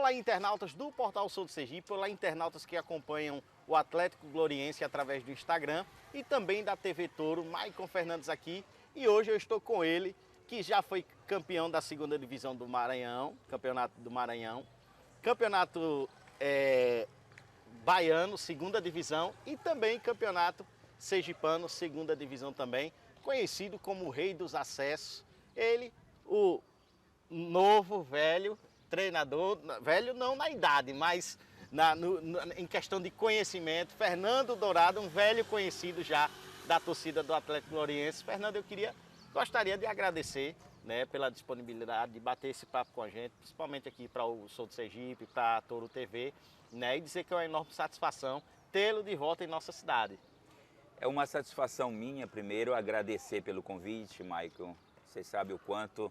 Olá, internautas do Portal Sou do Sergipe, olá, internautas que acompanham o Atlético Gloriense através do Instagram e também da TV Touro, Maicon Fernandes aqui. E hoje eu estou com ele, que já foi campeão da segunda divisão do Maranhão, campeonato do Maranhão, campeonato baiano, segunda divisão, e também campeonato sergipano, segunda divisão também, conhecido como o Rei dos Acessos. Ele, o novo, velho treinador, velho não na idade, mas em questão de conhecimento, Fernando Dourado, um velho conhecido já da torcida do Atlético Gloriense. Fernando, gostaria de agradecer, né, pela disponibilidade de bater esse papo com a gente, principalmente aqui para o Sou do Sergipe, para a Touro TV, né, e dizer que é uma enorme satisfação tê-lo de volta em nossa cidade. É uma satisfação minha, primeiro, agradecer pelo convite, Maicon. Você sabe o quanto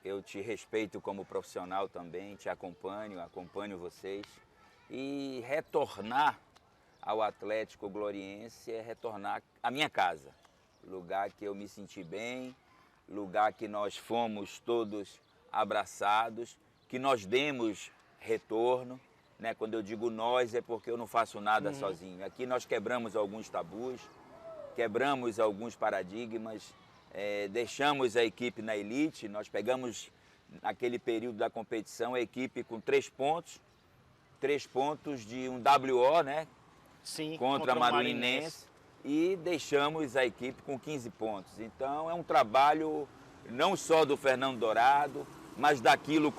eu te respeito como profissional também, te acompanho vocês. E retornar ao Atlético Gloriense é retornar à minha casa. Lugar que eu me senti bem, lugar que nós fomos todos abraçados, que nós demos retorno, né? Quando eu digo nós é porque eu não faço nada sozinho. Aqui nós quebramos alguns tabus, quebramos alguns paradigmas, deixamos a equipe na elite. Nós pegamos naquele período da competição a equipe com 3 pontos de um WO, né? Sim, contra a Maruinense, e deixamos a equipe com 15 pontos. Então é um trabalho não só do Fernando Dourado, mas aquilo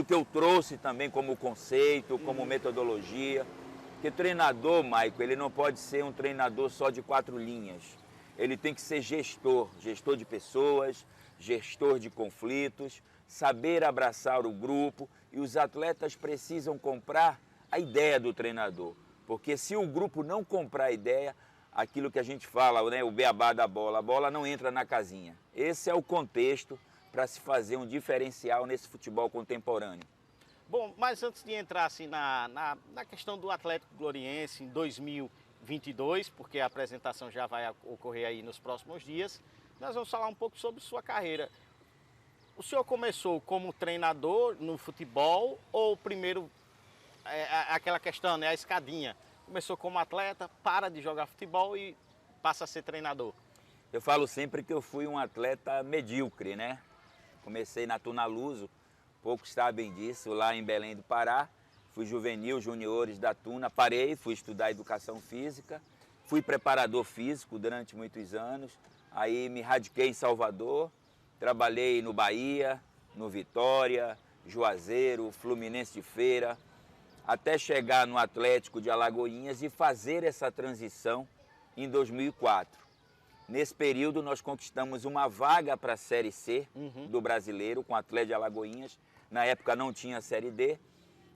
que eu trouxe também como conceito, como metodologia. Porque treinador, Maicon, ele não pode ser um treinador só de 4 linhas. Ele tem que ser gestor de pessoas, gestor de conflitos, saber abraçar o grupo, e os atletas precisam comprar a ideia do treinador. Porque se o grupo não comprar a ideia, aquilo que a gente fala, né, o beabá da bola, a bola não entra na casinha. Esse é o contexto para se fazer um diferencial nesse futebol contemporâneo. Bom, mas antes de entrar assim, na questão do Atlético Gloriense em 2022, porque a apresentação já vai ocorrer aí nos próximos dias, nós vamos falar um pouco sobre sua carreira. O senhor começou como treinador no futebol ou primeiro aquela questão, né, a escadinha? Começou como atleta, para de jogar futebol e passa a ser treinador? Eu falo sempre que eu fui um atleta medíocre, né? Comecei na Tunaluso, poucos sabem disso, lá em Belém do Pará. Fui juvenil, juniores da Tuna, parei, fui estudar educação física, fui preparador físico durante muitos anos, aí me radiquei em Salvador, trabalhei no Bahia, no Vitória, Juazeiro, Fluminense de Feira, até chegar no Atlético de Alagoinhas e fazer essa transição em 2004. Nesse período nós conquistamos uma vaga para a Série C do Brasileiro com o Atlético de Alagoinhas. Na época não tinha Série D,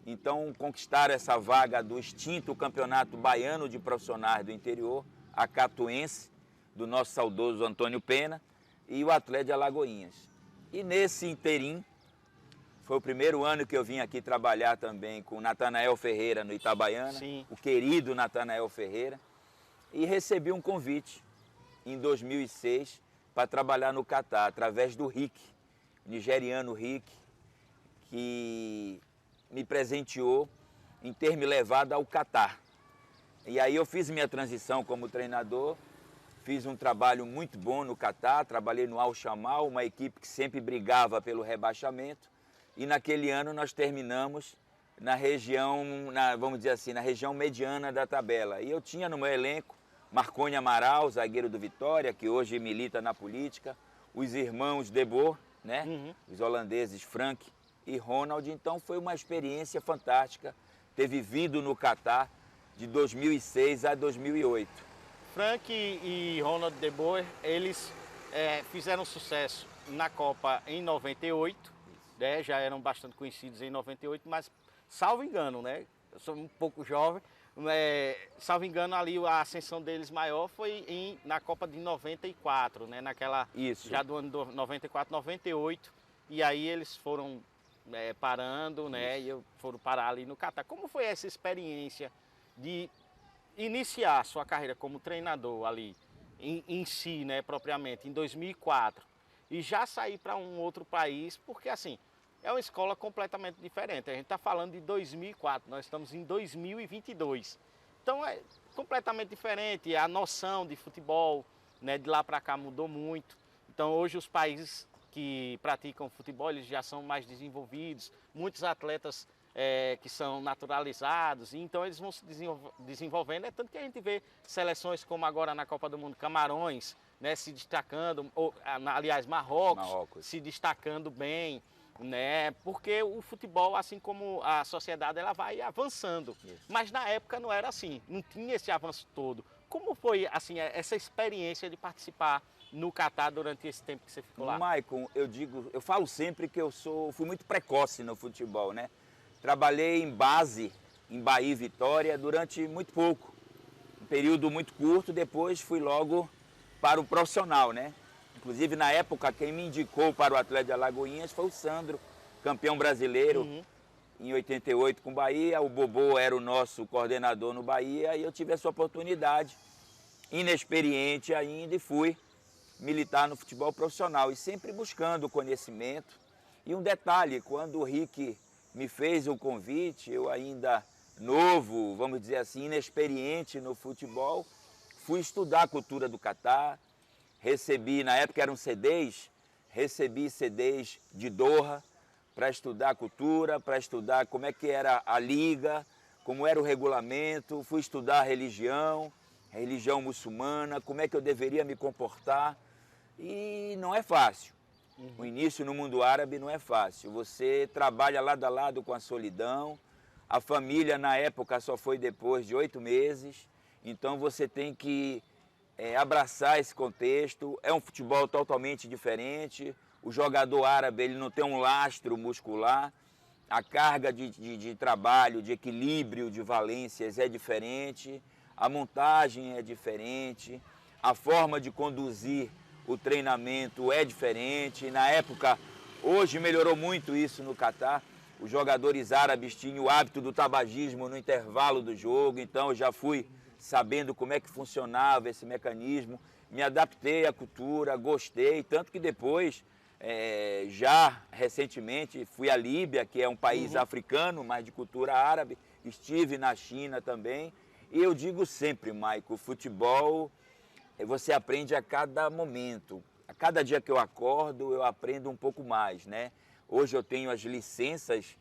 então conquistaram essa vaga do extinto Campeonato Baiano de Profissionais do Interior, a Catuense, do nosso saudoso Antônio Pena, e o Atlético de Alagoinhas. E nesse interim, foi o primeiro ano que eu vim aqui trabalhar também com o Natanael Ferreira no Itabaiana, Sim. O querido Natanael Ferreira, e recebi um convite em 2006 para trabalhar no Catar, através do Rick, nigeriano Rick, que me presenteou em ter me levado ao Catar. E aí eu fiz minha transição como treinador, fiz um trabalho muito bom no Catar, trabalhei no Al-Shamal, uma equipe que sempre brigava pelo rebaixamento, e naquele ano nós terminamos na região, vamos dizer assim, na região mediana da tabela. E eu tinha no meu elenco Marconi Amaral, zagueiro do Vitória, que hoje milita na política, os irmãos De Boer, né? Os holandeses Frank e Ronald. Então foi uma experiência fantástica ter vivido no Catar de 2006 a 2008. Frank e Ronald De Boer, eles fizeram sucesso na Copa em 98, né? Já eram bastante conhecidos em 98, mas salvo engano, né? Eu sou um pouco jovem, salvo engano ali a ascensão deles maior foi na Copa de 94, né? Naquela, Isso. Já do ano 94, 98, e aí eles foram parando, né? E foram parar ali no Catar. Como foi essa experiência de iniciar sua carreira como treinador ali em si, né, propriamente, em 2004, e já sair para um outro país? Porque assim, é uma escola completamente diferente. A gente está falando de 2004, nós estamos em 2022. Então é completamente diferente, a noção de futebol, né, de lá para cá mudou muito. Então hoje os países que praticam futebol eles já são mais desenvolvidos, muitos atletas que são naturalizados, e então eles vão se desenvolvendo. É tanto que a gente vê seleções como agora na Copa do Mundo, Camarões, né, se destacando, aliás, Marrocos se destacando bem, né, porque o futebol, assim como a sociedade, ela vai avançando. Isso. Mas na época não era assim, não tinha esse avanço todo. Como foi assim essa experiência de participar no Catar durante esse tempo que você ficou lá? Maicon, eu falo sempre que fui muito precoce no futebol, né? Trabalhei em base, em Bahia e Vitória, durante muito pouco, um período muito curto, depois fui logo para o profissional, né? Inclusive, na época, quem me indicou para o Atlético de Alagoinhas foi o Sandro, campeão brasileiro em 88 com o Bahia. O Bobô era o nosso coordenador no Bahia e eu tive essa oportunidade, inexperiente ainda, e fui militar no futebol profissional e sempre buscando conhecimento. E um detalhe, quando o Rick me fez o convite, eu ainda novo, vamos dizer assim, inexperiente no futebol, fui estudar a cultura do Catar, recebi, na época eram CDs, recebi CDs de Doha para estudar a cultura, para estudar como é que era a liga, como era o regulamento, fui estudar a religião muçulmana, como é que eu deveria me comportar, e não é fácil. O início no mundo árabe não é fácil. Você trabalha lado a lado com a solidão. A família, na época, só foi depois de 8 meses. Então, você tem que abraçar esse contexto. É um futebol totalmente diferente. O jogador árabe ele não tem um lastro muscular. A carga de trabalho, de equilíbrio, de valências é diferente. A montagem é diferente. A forma de conduzir o treinamento é diferente. Na época, hoje melhorou muito isso no Catar. Os jogadores árabes tinham o hábito do tabagismo no intervalo do jogo, então eu já fui sabendo como é que funcionava esse mecanismo. Me adaptei à cultura, gostei, tanto que depois, já recentemente, fui à Líbia, que é um país africano, mas de cultura árabe. Estive na China também. E eu digo sempre, Maico, o futebol você aprende a cada momento. A cada dia que eu acordo, eu aprendo um pouco mais, né? Hoje eu tenho as licenças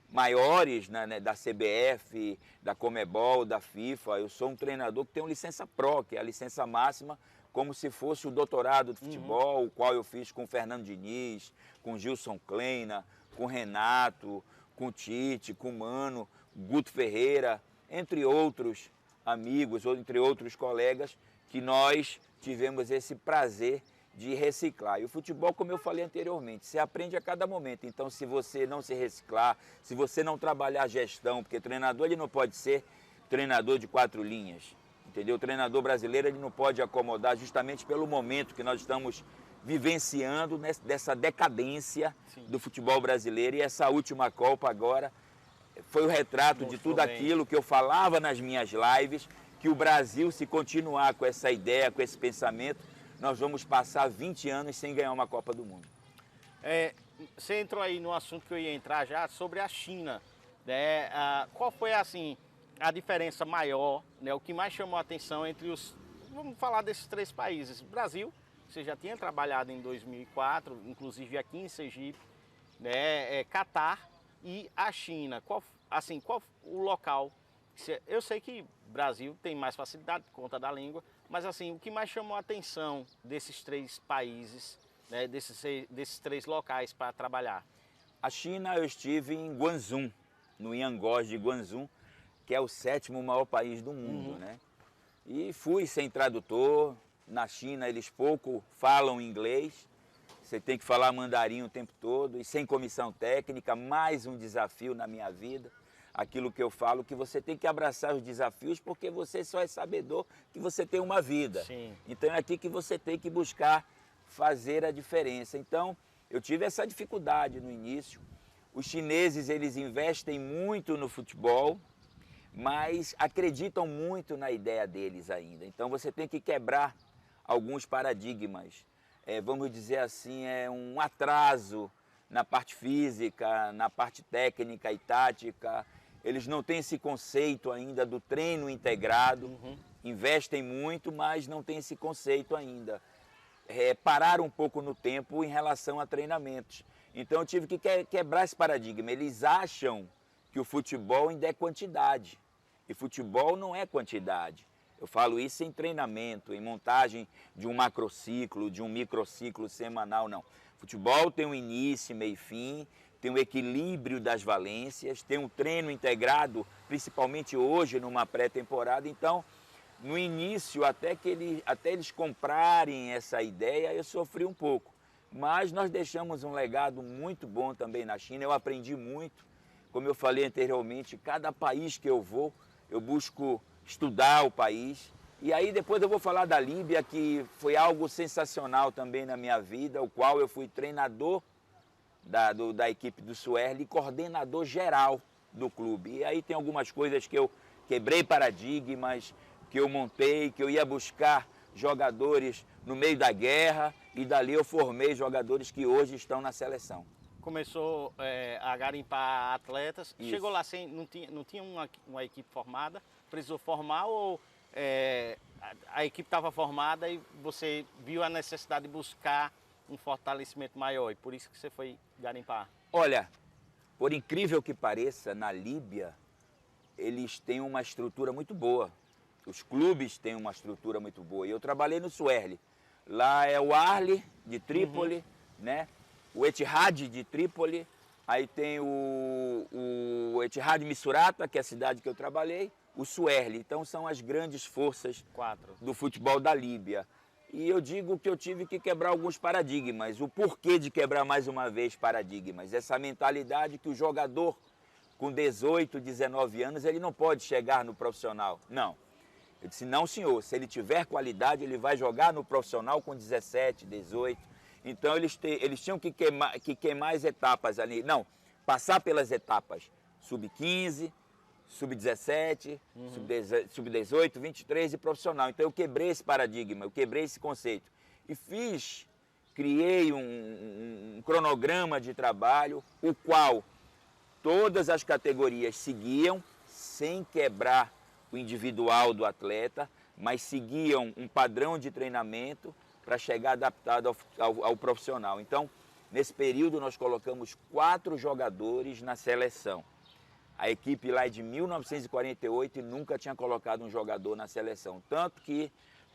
maiores, né, da CBF, da Comebol, da FIFA. Eu sou um treinador que tem uma licença Pro, que é a licença máxima, como se fosse o doutorado de futebol, o qual eu fiz com o Fernando Diniz, com o Gilson Kleina, com o Renato, com o Tite, com o Mano, Guto Ferreira, entre outros amigos, ou entre outros colegas, que nós tivemos esse prazer de reciclar. E o futebol, como eu falei anteriormente, você aprende a cada momento. Então, se você não se reciclar, se você não trabalhar a gestão, porque treinador ele não pode ser treinador de 4 linhas, entendeu? O treinador brasileiro ele não pode acomodar justamente pelo momento que nós estamos vivenciando dessa decadência do futebol brasileiro. E essa última Copa agora foi o retrato de tudo aquilo que eu falava nas minhas lives, que o Brasil, se continuar com essa ideia, com esse pensamento, nós vamos passar 20 anos sem ganhar uma Copa do Mundo. Você entrou aí no assunto que eu ia entrar já, sobre a China, né? Qual foi, assim, a diferença maior, né? O que mais chamou a atenção entre os... Vamos falar desses 3 países. Brasil, você já tinha trabalhado em 2004, inclusive aqui em Sergipe, né? Catar e a China. Qual o local? Eu sei que o Brasil tem mais facilidade por conta da língua, mas assim, o que mais chamou a atenção desses 3 países, né, desses 3 locais para trabalhar? A China, eu estive em Guangzhou, no Yangon de Guangzhou, que é o 7º maior país do mundo, né? E fui sem tradutor. Na China eles pouco falam inglês, você tem que falar mandarim o tempo todo, e sem comissão técnica, mais um desafio na minha vida. Aquilo que eu falo, que você tem que abraçar os desafios, porque você só é sabedor que você tem uma vida. Sim. Então é aqui que você tem que buscar fazer a diferença. Então, eu tive essa dificuldade no início. Os chineses, eles investem muito no futebol, mas acreditam muito na ideia deles ainda. Então, você tem que quebrar alguns paradigmas. Vamos dizer assim, um atraso na parte física, na parte técnica e tática. Eles não têm esse conceito ainda do treino integrado. Investem muito, mas não tem esse conceito ainda. Parar um pouco no tempo em relação a treinamentos. Então eu tive que quebrar esse paradigma. Eles acham que o futebol ainda é quantidade. E futebol não é quantidade. Eu falo isso em treinamento, em montagem de um macrociclo, de um microciclo semanal, não. Futebol tem um início, meio e fim, tem um equilíbrio das valências, tem um treino integrado, principalmente hoje numa pré-temporada. Então, no início, até eles comprarem essa ideia, eu sofri um pouco. Mas nós deixamos um legado muito bom também na China, eu aprendi muito. Como eu falei anteriormente, cada país que eu vou, eu busco estudar o país. E aí depois eu vou falar da Líbia, que foi algo sensacional também na minha vida, o qual eu fui treinador da equipe do Suerli e coordenador geral do clube. E aí tem algumas coisas que eu quebrei paradigmas, que eu montei, que eu ia buscar jogadores no meio da guerra e dali eu formei jogadores que hoje estão na seleção. Começou a garimpar atletas, Isso. chegou lá sem, não tinha uma equipe formada, precisou formar ou a equipe estava formada e você viu a necessidade de buscar um fortalecimento maior e por isso que você foi garimpar? Olha, por incrível que pareça, na Líbia eles têm uma estrutura muito boa. Os clubes têm uma estrutura muito boa. E eu trabalhei no Suerli. Lá é o Arli de Trípoli, né? O Etihad de Trípoli, aí tem o Etihad Misurata, que é a cidade que eu trabalhei, o Suerli. Então são as grandes forças do futebol da Líbia. E eu digo que eu tive que quebrar alguns paradigmas. O porquê de quebrar mais uma vez paradigmas? Essa mentalidade que o jogador com 18, 19 anos, ele não pode chegar no profissional. Não. Eu disse, não senhor, se ele tiver qualidade, ele vai jogar no profissional com 17, 18. Então eles tinham que queimar as etapas ali. Não, passar pelas etapas. Sub-15, sub-17, sub-18, 23 e profissional. Então eu quebrei esse paradigma, eu quebrei esse conceito. E criei um cronograma de trabalho, o qual todas as categorias seguiam, sem quebrar o individual do atleta, mas seguiam um padrão de treinamento para chegar adaptado ao profissional. Então, nesse período, nós colocamos 4 jogadores na seleção. A equipe lá é de 1948 e nunca tinha colocado um jogador na seleção. Tanto que,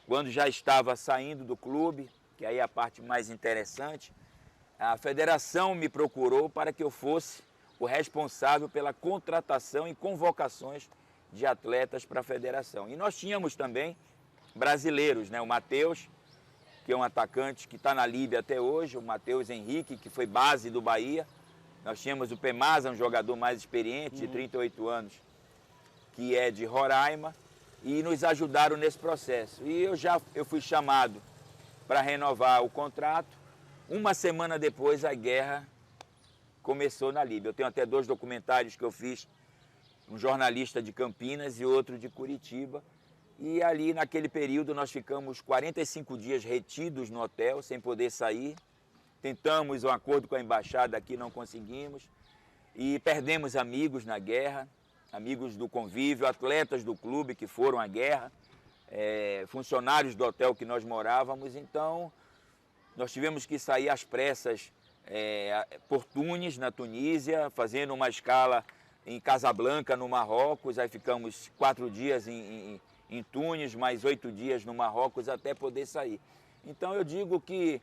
quando já estava saindo do clube, que aí é a parte mais interessante, a federação me procurou para que eu fosse o responsável pela contratação e convocações de atletas para a federação. E nós tínhamos também brasileiros, né? O Matheus, que é um atacante que está na Líbia até hoje, o Matheus Henrique, que foi base do Bahia. Nós tínhamos o Pemasa, um jogador mais experiente, de 38 anos, que é de Roraima, e nos ajudaram nesse processo. E eu fui chamado para renovar o contrato. Uma semana depois, a guerra começou na Líbia. Eu tenho até 2 documentários que eu fiz, um jornalista de Campinas e outro de Curitiba. E ali, naquele período, nós ficamos 45 dias retidos no hotel, sem poder sair. Tentamos um acordo com a embaixada aqui, não conseguimos. E perdemos amigos na guerra, amigos do convívio, atletas do clube que foram à guerra, funcionários do hotel que nós morávamos. Então, nós tivemos que sair às pressas por Tunis, na Tunísia, fazendo uma escala em Casablanca, no Marrocos. Aí ficamos 4 dias em Tunis, mais 8 dias no Marrocos, até poder sair. Então eu digo que,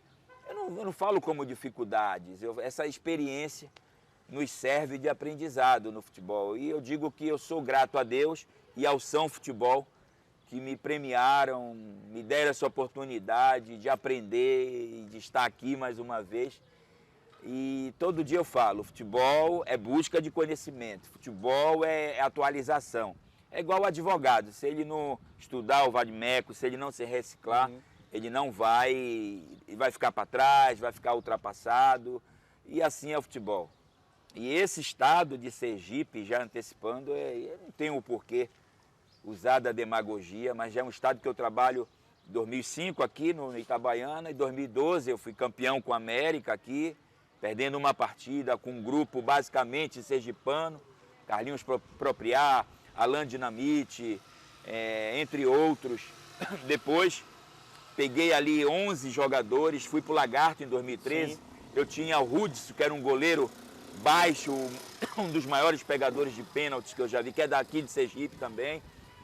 eu não falo como dificuldades, essa experiência nos serve de aprendizado no futebol. E eu digo que eu sou grato a Deus e ao São Futebol, que me premiaram, me deram essa oportunidade de aprender e de estar aqui mais uma vez. E todo dia eu falo, futebol é busca de conhecimento, futebol é atualização. É igual o advogado, se ele não estudar o vade-mecum, se ele não se reciclar, ele não vai ficar para trás, vai ficar ultrapassado, e assim é o futebol. E esse estado de Sergipe, já antecipando, eu não tenho o porquê usar da demagogia, mas já é um estado que eu trabalho em 2005 aqui no Itabaiana, em 2012 eu fui campeão com a América aqui, perdendo uma partida com um grupo basicamente sergipano, Carlinhos Propriar, Alain Dinamite, entre outros. Depois peguei ali 11 jogadores, fui para o Lagarto em 2013. Sim. Eu tinha o Rudson, que era um goleiro baixo, um dos maiores pegadores de pênaltis que eu já vi, que é daqui de Sergipe também.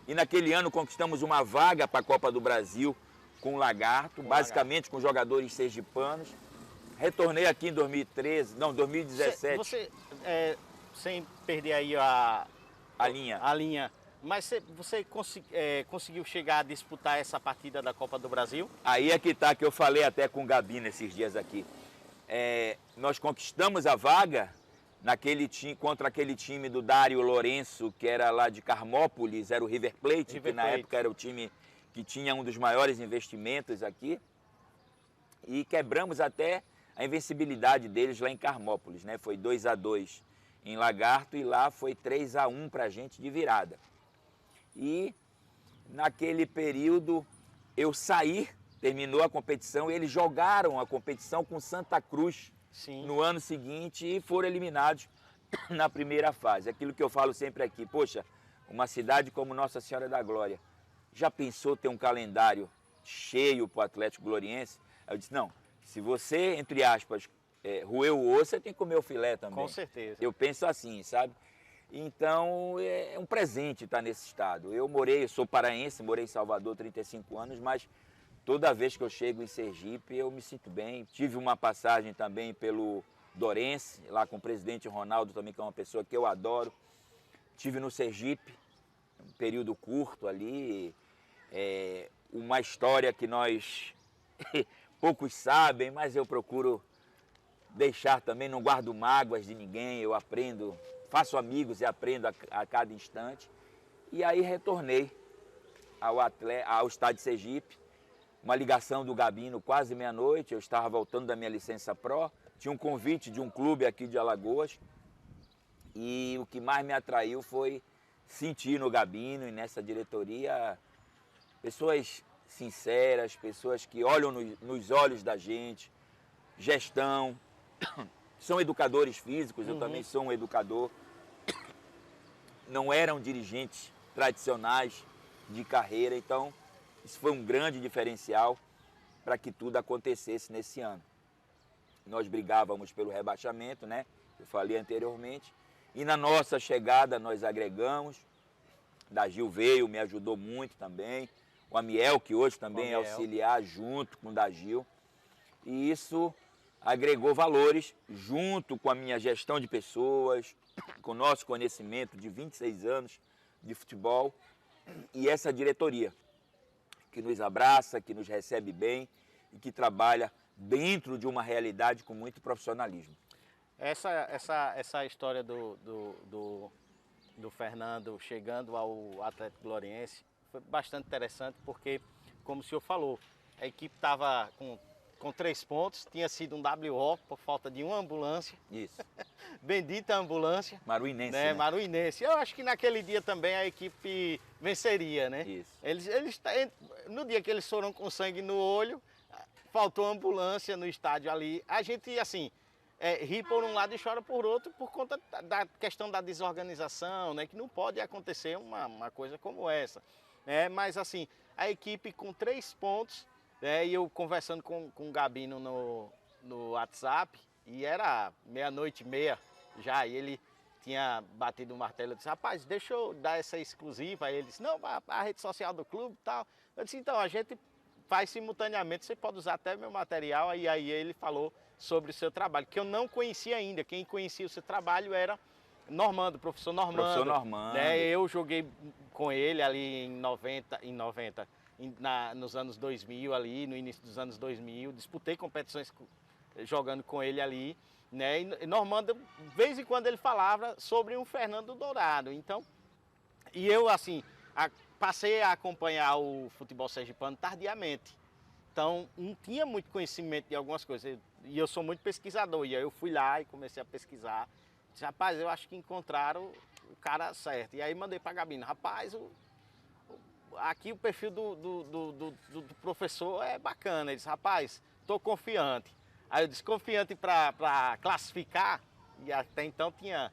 E naquele ano conquistamos uma vaga para a Copa do Brasil com o Lagarto, basicamente com jogadores sergipanos. Retornei aqui em 2017. Você sem perder aí a linha, mas você conseguiu chegar a disputar essa partida da Copa do Brasil? Aí é que tá, que eu falei até com o Gabi nesses dias aqui. Nós conquistamos a vaga contra aquele time do Dário Lourenço, que era lá de Carmópolis, era o River Plate, que na época era o time que tinha um dos maiores investimentos aqui. E quebramos até a invencibilidade deles lá em Carmópolis, né? Foi 2-2 em Lagarto e lá foi 3-1 para a gente de virada. E naquele período eu saí, terminou a competição e eles jogaram a competição com Santa Cruz. Sim. No ano seguinte e foram eliminados na primeira fase. Aquilo que eu falo sempre aqui, poxa, uma cidade como Nossa Senhora da Glória, já pensou ter um calendário cheio para o Atlético Gloriense? Eu disse, não, se você, entre aspas, roer o osso, você tem que comer o filé também. Com certeza. Eu penso assim, sabe? Então, é um presente estar nesse estado. Eu sou paraense, morei em Salvador 35 anos, mas toda vez que eu chego em Sergipe, eu me sinto bem. Tive uma passagem também pelo Dourense, lá com o presidente Ronaldo também, que é uma pessoa que eu adoro. Tive no Sergipe, um período curto ali, uma história que nós poucos sabem, mas eu procuro deixar também, não guardo mágoas de ninguém, eu aprendo, faço amigos e aprendo a cada instante. E aí retornei ao estado de Sergipe, uma ligação do Gabino quase meia-noite, eu estava voltando da minha licença pró, tinha um convite de um clube aqui de Alagoas e o que mais me atraiu foi sentir no Gabino e nessa diretoria pessoas sinceras, pessoas que olham nos olhos da gente, gestão, são educadores físicos, eu também sou um educador, não eram dirigentes tradicionais de carreira, então isso foi um grande diferencial para que tudo acontecesse nesse ano. Nós brigávamos pelo rebaixamento, né? Eu falei anteriormente. E na nossa chegada nós agregamos. Dagil veio, me ajudou muito também. O Amiel, que hoje também é auxiliar junto com o Dagil. E isso agregou valores junto com a minha gestão de pessoas, com o nosso conhecimento de 26 anos de futebol e essa diretoria que nos abraça, que nos recebe bem e que trabalha dentro de uma realidade com muito profissionalismo. Essa história do Fernando chegando ao Atlético Gloriense foi bastante interessante porque, como o senhor falou, a equipe estava com 3 pontos, tinha sido um WO por falta de uma ambulância. Isso. Bendita ambulância. Maruinense, né? Maruinense. Eu acho que naquele dia também a equipe venceria, né? Isso. No dia que eles foram com sangue no olho, faltou ambulância no estádio ali. A gente, assim, ri por um lado e chora por outro por conta da questão da desorganização, né? Que não pode acontecer uma coisa como essa. Mas, assim, a equipe com 3 pontos, e eu conversando com o Gabino no WhatsApp, e era 00:30 já, e ele tinha batido o martelo, eu disse, rapaz, deixa eu dar essa exclusiva. Aí ele disse, não, a rede social do clube e tal. Eu disse, então, a gente faz simultaneamente, você pode usar até meu material. E aí ele falou sobre o seu trabalho, que eu não conhecia ainda. Quem conhecia o seu trabalho era Normando, professor Normando. Professor Normando. Eu joguei com ele ali nos anos 2000, ali, no início dos anos 2000, disputei competições jogando com ele ali, né? E Normando, de vez em quando ele falava sobre um Fernando Dourado. Então, e eu, assim, passei a acompanhar o futebol sergipano tardiamente. Então, não tinha muito conhecimento de algumas coisas. E eu sou muito pesquisador. E aí eu fui lá e comecei a pesquisar. Disse, rapaz, eu acho que encontraram o cara certo. E aí mandei para Gabino, rapaz, aqui o perfil do professor é bacana. Ele disse, rapaz, estou confiante. Aí eu disse, confiante para classificar, e até então tinha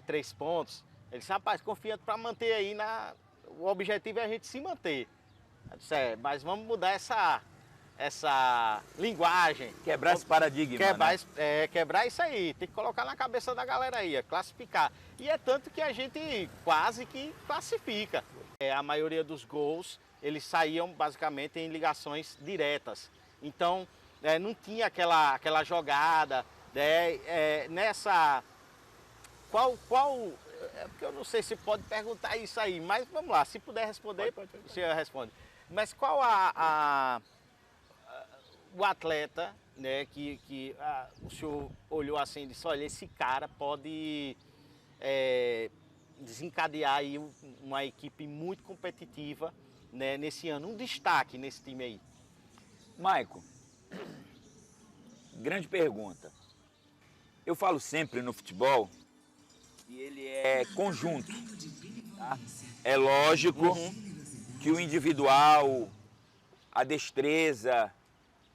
3 pontos. Ele disse, rapaz, confiante para manter aí, o objetivo é a gente se manter. Eu disse, mas vamos mudar essa linguagem. Quebrar esse paradigma, Quebrar, né? quebrar isso aí, tem que colocar na cabeça da galera aí, classificar. E é tanto que a gente quase que classifica. A maioria dos gols, eles saíam basicamente em ligações diretas. Então, não tinha aquela jogada, nessa... Porque eu não sei se pode perguntar isso aí, mas vamos lá, se puder responder, o senhor responde. Mas qual o atleta, né, que o senhor olhou assim e disse, olha, esse cara pode desencadear aí uma equipe muito competitiva, né, nesse ano, um destaque nesse time aí? Maico, grande pergunta. Eu falo sempre no futebol que ele é conjunto, tá? É lógico que o individual, a destreza,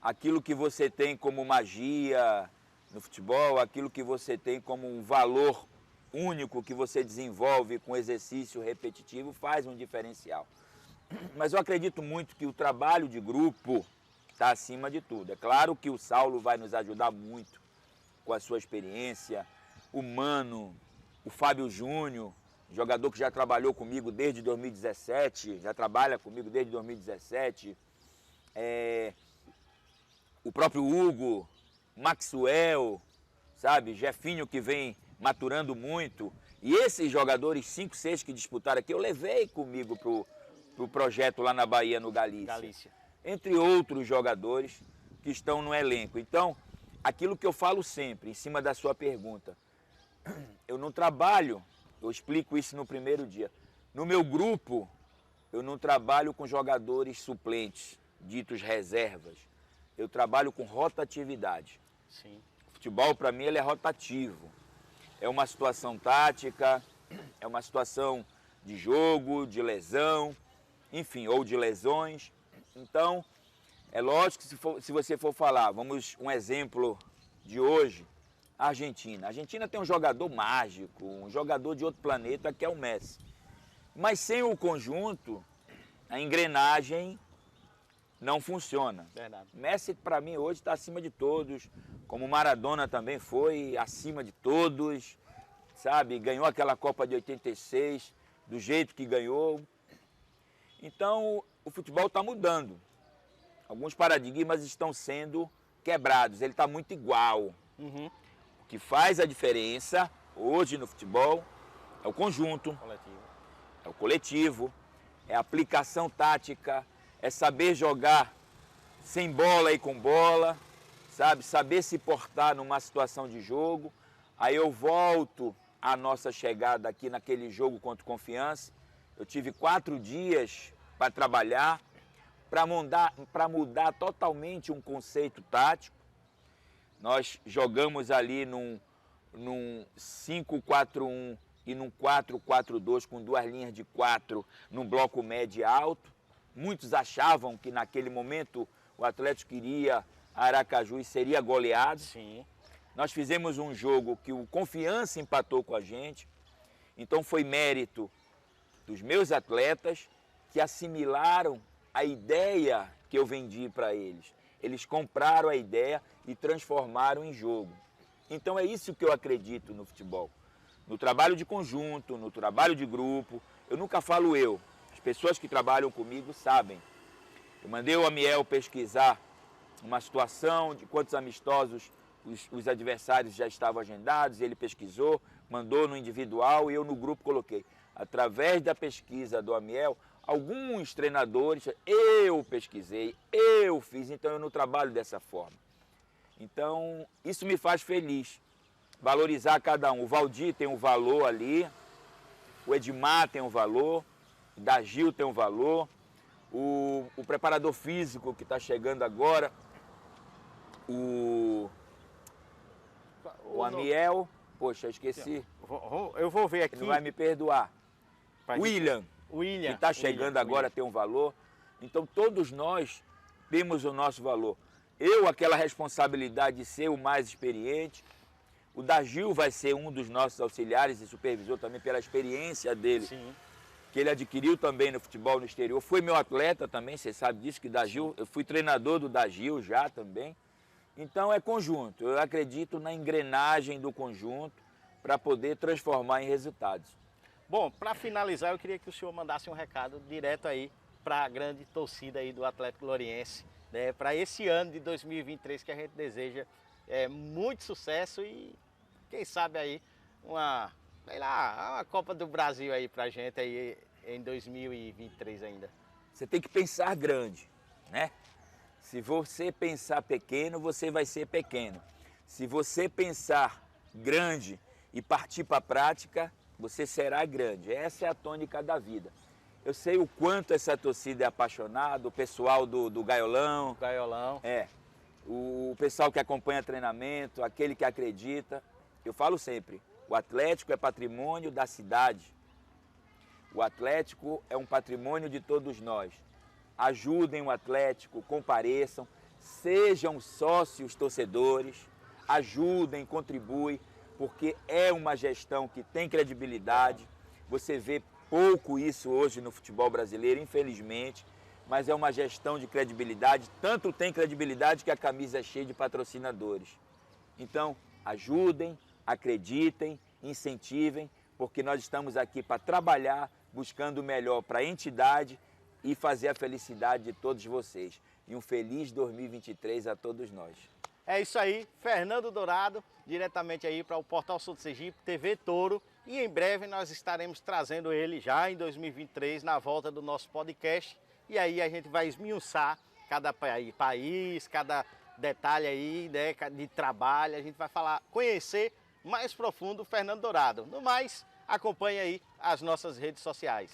aquilo que você tem como magia no futebol, aquilo que você tem como um valor único que você desenvolve com exercício repetitivo faz um diferencial. Mas eu acredito muito que o trabalho de grupo está acima de tudo. É claro que o Saulo vai nos ajudar muito com a sua experiência, o Mano, o Fábio Júnior, jogador que já trabalhou comigo desde 2017, já trabalha comigo desde 2017, o próprio Hugo, Maxwell, sabe, Jefinho que vem maturando muito, e esses jogadores 5, 6 que disputaram aqui, eu levei comigo pro projeto lá na Bahia, no Galícia. Entre outros jogadores que estão no elenco. Então, aquilo que eu falo sempre, em cima da sua pergunta, eu não trabalho, eu explico isso no primeiro dia, no meu grupo, eu não trabalho com jogadores suplentes, ditos reservas, eu trabalho com rotatividade. Sim. O futebol, para mim, ele é rotativo. É uma situação tática, é uma situação de jogo, de lesão, enfim, ou de lesões. Então, é lógico que se você for falar, vamos um exemplo de hoje, a Argentina. A Argentina tem um jogador mágico, um jogador de outro planeta que é o Messi. Mas sem o conjunto, a engrenagem não funciona. Verdade. Messi, para mim, hoje está acima de todos, como Maradona também foi acima de todos, sabe? Ganhou aquela Copa de 86 do jeito que ganhou. Então, o futebol está mudando. Alguns paradigmas estão sendo quebrados, ele está muito igual. Uhum. O que faz a diferença hoje no futebol é o conjunto, Coletivo. é o coletivo, é a aplicação tática, é saber jogar sem bola e com bola, sabe? Saber se portar numa situação de jogo. Aí eu volto à nossa chegada aqui naquele jogo contra o Confiança. Eu tive 4 dias para trabalhar, para mudar totalmente um conceito tático. Nós jogamos ali num 5-4-1 e num 4-4-2 com 2 linhas de 4 num bloco médio e alto. Muitos achavam que naquele momento o Atlético iria a Aracaju e seria goleado. Sim. Nós fizemos um jogo que o Confiança empatou com a gente. Então foi mérito dos meus atletas que assimilaram a ideia que eu vendi para eles. Eles compraram a ideia e transformaram em jogo. Então é isso que eu acredito no futebol. No trabalho de conjunto, no trabalho de grupo. Eu nunca falo eu. As pessoas que trabalham comigo sabem. Eu mandei o Amiel pesquisar uma situação de quantos amistosos os adversários já estavam agendados. Ele pesquisou, mandou no individual e eu no grupo coloquei. Através da pesquisa do Amiel, alguns treinadores, eu pesquisei, eu fiz, então eu não trabalho dessa forma. Então, isso me faz feliz, valorizar cada um. O Valdir tem um valor ali, o Edmar tem um valor, o Dagil tem um valor, o preparador físico que está chegando agora, o Amiel, poxa, esqueci. Eu vou ver aqui. Ele não vai me perdoar. William, que está chegando agora, tem um valor. Então todos nós temos o nosso valor. Eu, aquela responsabilidade de ser o mais experiente. O Dagil vai ser um dos nossos auxiliares e supervisor também pela experiência dele. Sim. Que ele adquiriu também no futebol no exterior. Foi meu atleta também, você sabe disso, que Dagil, eu fui treinador do Dagil já também. Então é conjunto, eu acredito na engrenagem do conjunto para poder transformar em resultados. Bom, para finalizar, eu queria que o senhor mandasse um recado direto aí para a grande torcida aí do Atlético Gloriense, né, para esse ano de 2023 que a gente deseja muito sucesso e quem sabe aí uma, sei lá, uma Copa do Brasil aí pra gente aí em 2023 ainda. Você tem que pensar grande, né? Se você pensar pequeno, você vai ser pequeno. Se você pensar grande e partir para a prática, você será grande. Essa é a tônica da vida. Eu sei o quanto essa torcida é apaixonada, o pessoal do Gaiolão. Gaiolão. O pessoal que acompanha treinamento, aquele que acredita. Eu falo sempre, o Atlético é patrimônio da cidade. O Atlético é um patrimônio de todos nós. Ajudem o Atlético, compareçam, sejam sócios torcedores, ajudem, contribuem, porque é uma gestão que tem credibilidade. Você vê pouco isso hoje no futebol brasileiro, infelizmente, mas é uma gestão de credibilidade, tanto tem credibilidade que a camisa é cheia de patrocinadores. Então, ajudem, acreditem, incentivem, porque nós estamos aqui para trabalhar, buscando o melhor para a entidade e fazer a felicidade de todos vocês. E um feliz 2023 a todos nós. É isso aí, Fernando Dourado, diretamente aí para o Portal Sul do Sergipe, TV Touro. E em breve nós estaremos trazendo ele já em 2023 na volta do nosso podcast. E aí a gente vai esmiuçar cada país, cada detalhe aí, né, de trabalho. A gente vai falar, conhecer mais profundo o Fernando Dourado. No mais, acompanhe aí as nossas redes sociais.